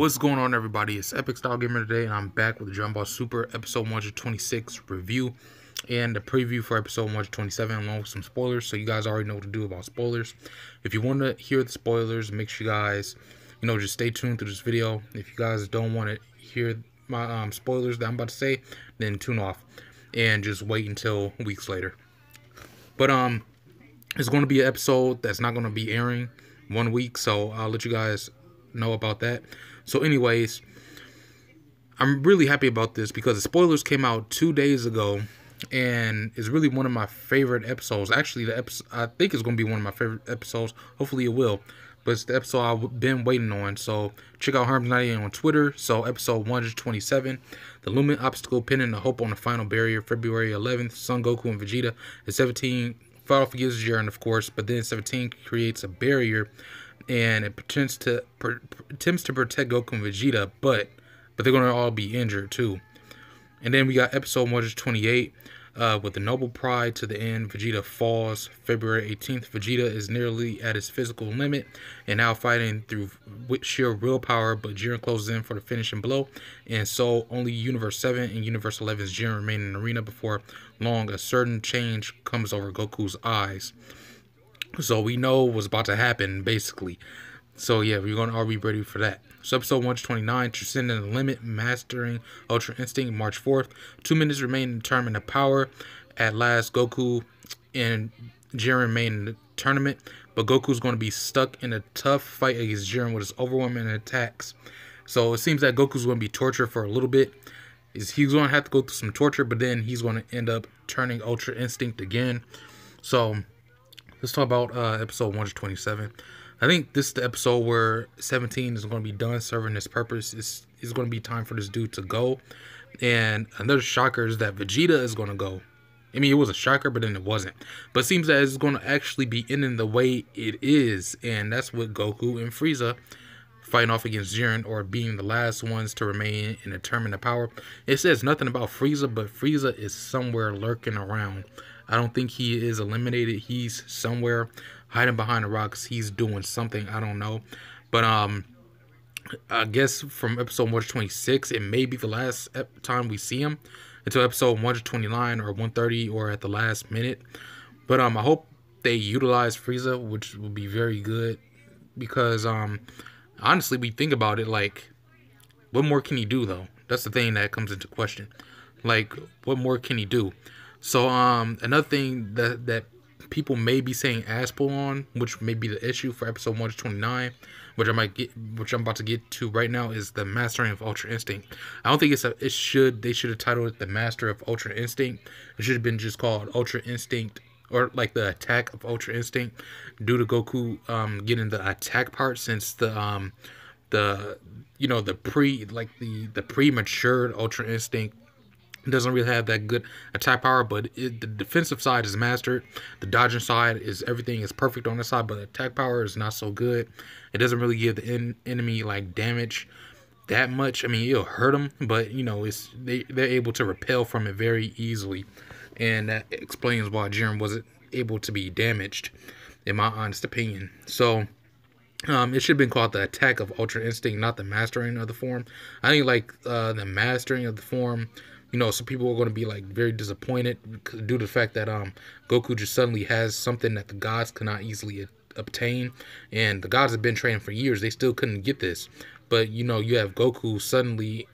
What's going on, everybody? It's Epic Style Gamer today, and I'm back with the Dragon Ball Super episode 126 review and a preview for episode 127 along with some spoilers. So you guys already know what to do about spoilers. If you want to hear the spoilers, make sure you guys, just stay tuned through this video. If you guys don't want to hear my spoilers that I'm about to say, then tune off and just wait until weeks later. But it's going to be an episode that's not going to be airing 1 week, so I'll let you guys know about that. So anyways, I'm really happy about this because the spoilers came out 2 days ago, and it's really one of my favorite episodes. Actually, I think it's going to be one of my favorite episodes. Hopefully it will. But it's the episode I've been waiting on. So check out Herms98 on Twitter. So episode 127, the Lumen Obstacle pinning the Hope on the Final Barrier, February 11th. Son Goku and Vegeta. At 17, fight off against Jiren, of course. But then 17 creates a barrier, and it attempts to protect Goku and Vegeta, but they're going to all be injured too. And then we got episode 128 with the Noble Pride to the end. Vegeta falls February 18th. Vegeta is nearly at his physical limit and now fighting through sheer willpower, but Jiren closes in for the finishing blow. And so only Universe 7 and Universe 11's Jiren remain in the arena. Before long, a certain change comes over Goku's eyes. So we know what's about to happen, basically. So yeah, we're going to all be ready for that. So episode 129, Transcending the Limit, Mastering Ultra Instinct, March 4th. 2 minutes remain to determine the power. At last, Goku and Jiren remain in the tournament, but Goku's going to be stuck in a tough fight against Jiren with his overwhelming attacks. So it seems that Goku's going to be tortured for a little bit. He's going to have to go through some torture, but then he's going to end up turning Ultra Instinct again. So let's talk about episode 127. I think this is the episode where 17 is going to be done serving his purpose. It's going to be time for this dude to go. And another shocker is that Vegeta is going to go. I mean, it was a shocker, but then it wasn't. But it seems that it's going to actually be ending the way it is. And that's with Goku and Frieza fighting off against Jiren, or being the last ones to remain and determine the power. It says nothing about Frieza, but Frieza is somewhere lurking around. I don't think he is eliminated. He's somewhere hiding behind the rocks. He's doing something. I don't know. But I guess from episode 126, it may be the last time we see him until episode 129 or 130 or at the last minute. But I hope they utilize Frieza, which will be very good, because honestly, we think about it, like, what more can he do, though? That's the thing that comes into question. Like, what more can he do? So another thing that people may be saying ass pull on, which may be the issue for episode 129, which I'm about to get to right now, is the Mastering of Ultra Instinct. I don't think they should have titled it the Master of Ultra Instinct. It should have been just called Ultra Instinct, or like the Attack of Ultra Instinct, due to Goku getting the attack part, since the prematured Ultra Instinct doesn't really have that good attack power, but the defensive side is mastered. The dodging side is, everything is perfect on the side, but the attack power is not so good. It doesn't really give the enemy like damage that much. I mean, it'll hurt them, but they're able to repel from it very easily, and that explains why Jiren wasn't able to be damaged, in my honest opinion. So it should have been called the Attack of Ultra Instinct, not the Mastering of the form. I think the Mastering of the form, some people are going to be like very disappointed due to the fact that Goku just suddenly has something that the gods cannot easily obtain, and the gods have been training for years. They still couldn't get this, but you have Goku suddenly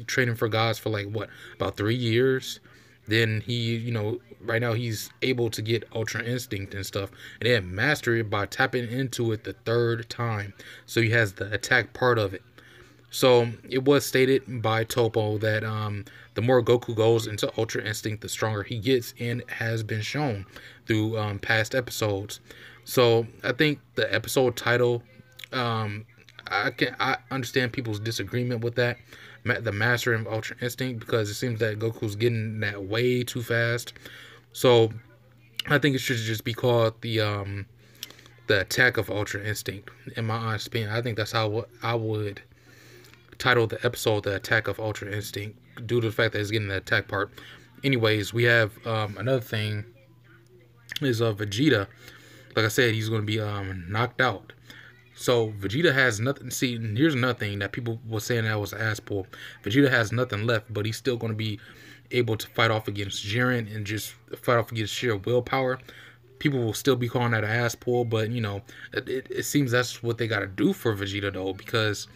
training for gods for about 3 years. Then he, right now he's able to get Ultra Instinct and stuff, and then master it by tapping into it the 3rd time. So he has the attack part of it. So it was stated by Toppo that the more Goku goes into Ultra Instinct, the stronger he gets, and has been shown through past episodes. So I think the episode title, I understand people's disagreement with that, the Mastering of Ultra Instinct, because it seems that Goku's getting that way too fast. So I think it should just be called the Attack of Ultra Instinct, in my honest opinion. I think that's how I would title the episode, the Attack of Ultra Instinct, due to the fact that it's getting the attack part. Anyways, we have another thing is Vegeta. Like I said, he's going to be knocked out. So Vegeta has nothing. See, here's nothing that people were saying that was ass pull. Vegeta has nothing left, but he's still going to be able to fight off against Jiren and just fight off against sheer willpower. People will still be calling that an ass pull, but you know, it seems that's what they got to do for Vegeta though, because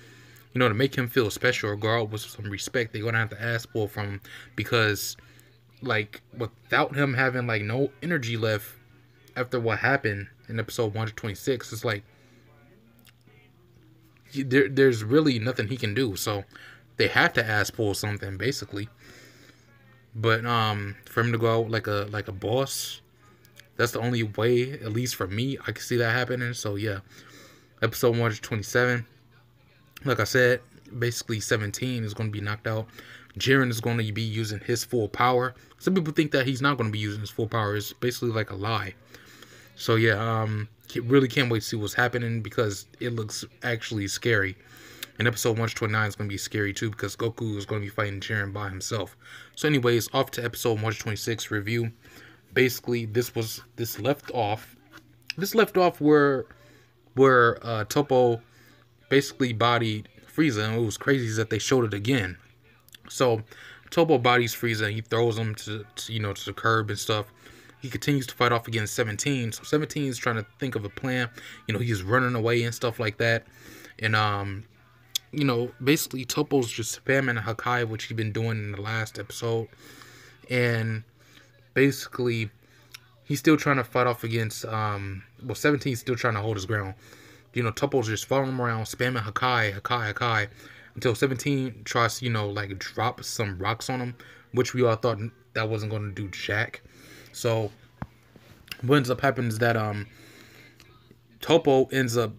you know, to make him feel special or go out with some respect, they're gonna have to ass pull from him, because like without him having like no energy left after what happened in episode 126, it's like there's really nothing he can do. So they have to ass pull something basically. But for him to go out like a boss, that's the only way, at least for me, I can see that happening. So yeah, episode 127. Like I said, basically 17 is going to be knocked out. Jiren is going to be using his full power. Some people think that he's not going to be using his full power. It's basically like a lie. So yeah, really can't wait to see what's happening, because it looks actually scary. And episode 129 is going to be scary too, because Goku is going to be fighting Jiren by himself. So anyways, off to episode 126 review. Basically, this left off where Toppo basically bodied Frieza, and what was crazy is that they showed it again. So Toppo bodies Frieza, and he throws him to the curb and stuff. He continues to fight off against 17. So 17 is trying to think of a plan. You know, he's running away and stuff like that. And you know, basically Toppo's just spamming Hakai, which he's been doing in the last episode. And basically he's still trying to fight off against 17's still trying to hold his ground. You know, Toppo's just following him around, spamming Hakai, until 17 tries to, you know, like drop some rocks on him, which we all thought that wasn't going to do jack. So what ends up happening is that Toppo ends up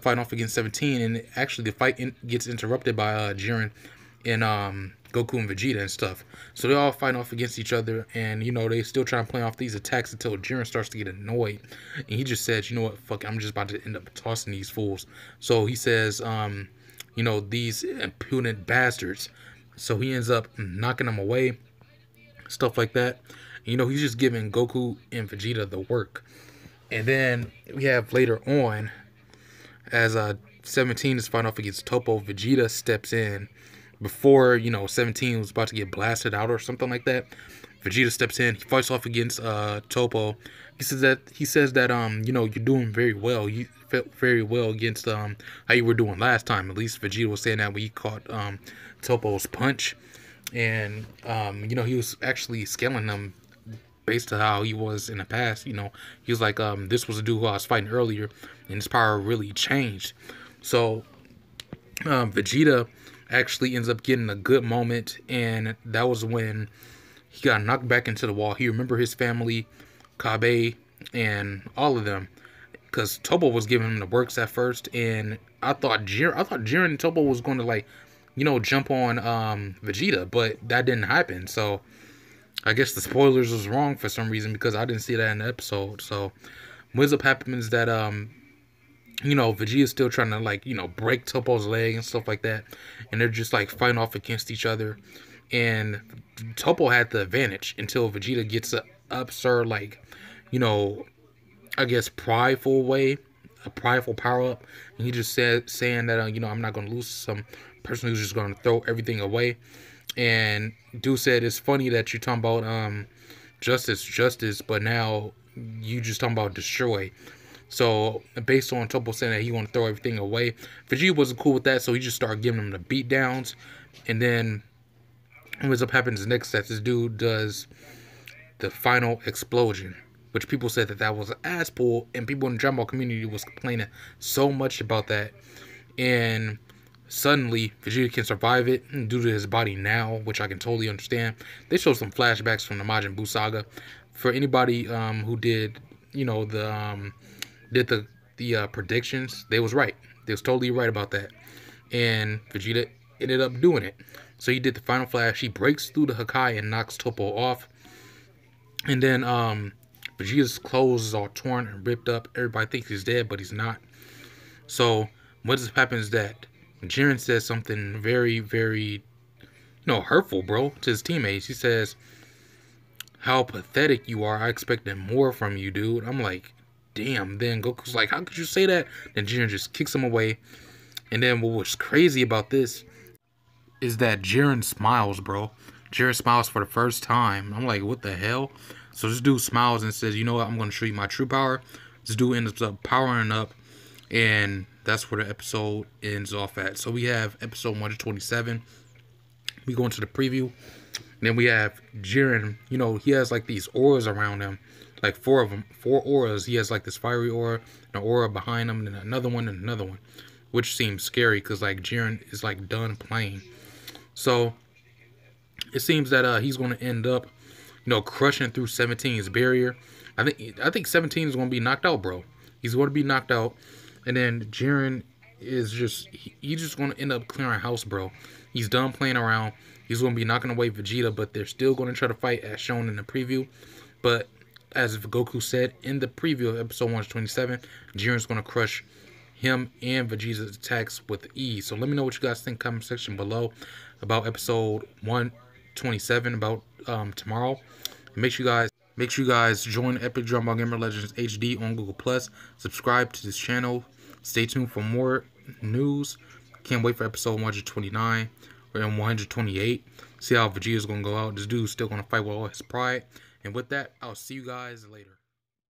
fighting off against 17, and actually the fight gets interrupted by Jiren and Goku and Vegeta and stuff. So they all fight off against each other, and you know, they still try to play off these attacks until Jiren starts to get annoyed, and he just says, you know what, fuck it, I'm just about to end up tossing these fools. So he says, you know, these impudent bastards. So he ends up knocking them away, stuff like that. You know, he's just giving Goku and Vegeta the work. And then we have later on, as 17 is fighting off against Toppo, Vegeta steps in before, you know, 17 was about to get blasted out or something like that. Vegeta steps in, he fights off against Toppo. He says that you know, you're doing very well. You felt very well against how you were doing last time. At least Vegeta was saying that when he caught Toppo's punch. And you know, he was actually scaling them based on how he was in the past. You know, he was like, this was a dude who I was fighting earlier, and his power really changed. So Vegeta actually ends up getting a good moment, and that was when he got knocked back into the wall. He remembered his family, Kabe, and all of them, because Toppo was giving him the works at first, and I thought Jiren and Toppo was going to, like, you know, jump on Vegeta, but that didn't happen. So I guess the spoilers was wrong for some reason, because I didn't see that in the episode. So what ends up happening is that you know, Vegeta's still trying to, like, you know, break Toppo's leg and stuff like that, and they're just like fighting off against each other. And Toppo had the advantage until Vegeta gets a absurd, like, you know, I guess prideful way, a prideful power up, and he just saying that you know, I'm not gonna lose some person who's just gonna throw everything away. And dude said, it's funny that you're talking about justice, but now you just talking about destroy. So based on Toppo saying that he want to throw everything away, Vegeta wasn't cool with that, so he just started giving him the beat downs. And then what ends up happening is next that this dude does the final explosion, which people said that was an ass pull, and people in the Dragon Ball community was complaining so much about that. And suddenly Vegeta can survive it due to his body now, which I can totally understand. They showed some flashbacks from the Majin Buu saga. For anybody who did, you know, the predictions, they was right. They was totally right about that. And Vegeta ended up doing it. So he did the final flash. He breaks through the Hakai and knocks Toppo off. And then Vegeta's clothes is all torn and ripped up. Everybody thinks he's dead, but he's not. So what happens is that Jiren says something very, very, you know, hurtful, bro, to his teammates. He says, how pathetic you are. I expected more from you, dude. I'm like, damn. Then Goku's like, how could you say that? Then Jiren just kicks him away. And then what was crazy about this is that Jiren smiles, bro. Jiren smiles for the first time. I'm like, what the hell? So this dude smiles and says, you know what? I'm going to show you my true power. This dude ends up powering up. And that's where the episode ends off at. So we have episode 127. We go into the preview. And then we have Jiren. You know, he has like these auras around him. Like 4 of them. 4 auras. He has like this fiery aura. An aura behind him. And then another one and another one. Which seems scary because like Jiren is like done playing. So it seems that he's going to end up, you know, crushing through 17's barrier. I think 17 is going to be knocked out, bro. He's going to be knocked out. And then Jiren is he's just going to end up clearing house, bro. He's done playing around. He's going to be knocking away Vegeta, but they're still going to try to fight as shown in the preview. But as Goku said in the preview of episode 127, Jiren's going to crush him and Vegeta's attacks with ease. So let me know what you guys think in the comment section below about episode 127 about tomorrow. Make sure you guys join Epic Dragon Ball Gamer Legends HD on Google+. Subscribe to this channel. Stay tuned for more news. Can't wait for episode 129 or 128. See how Vegeta's gonna go out. This dude's still gonna fight with all his pride. And with that, I'll see you guys later.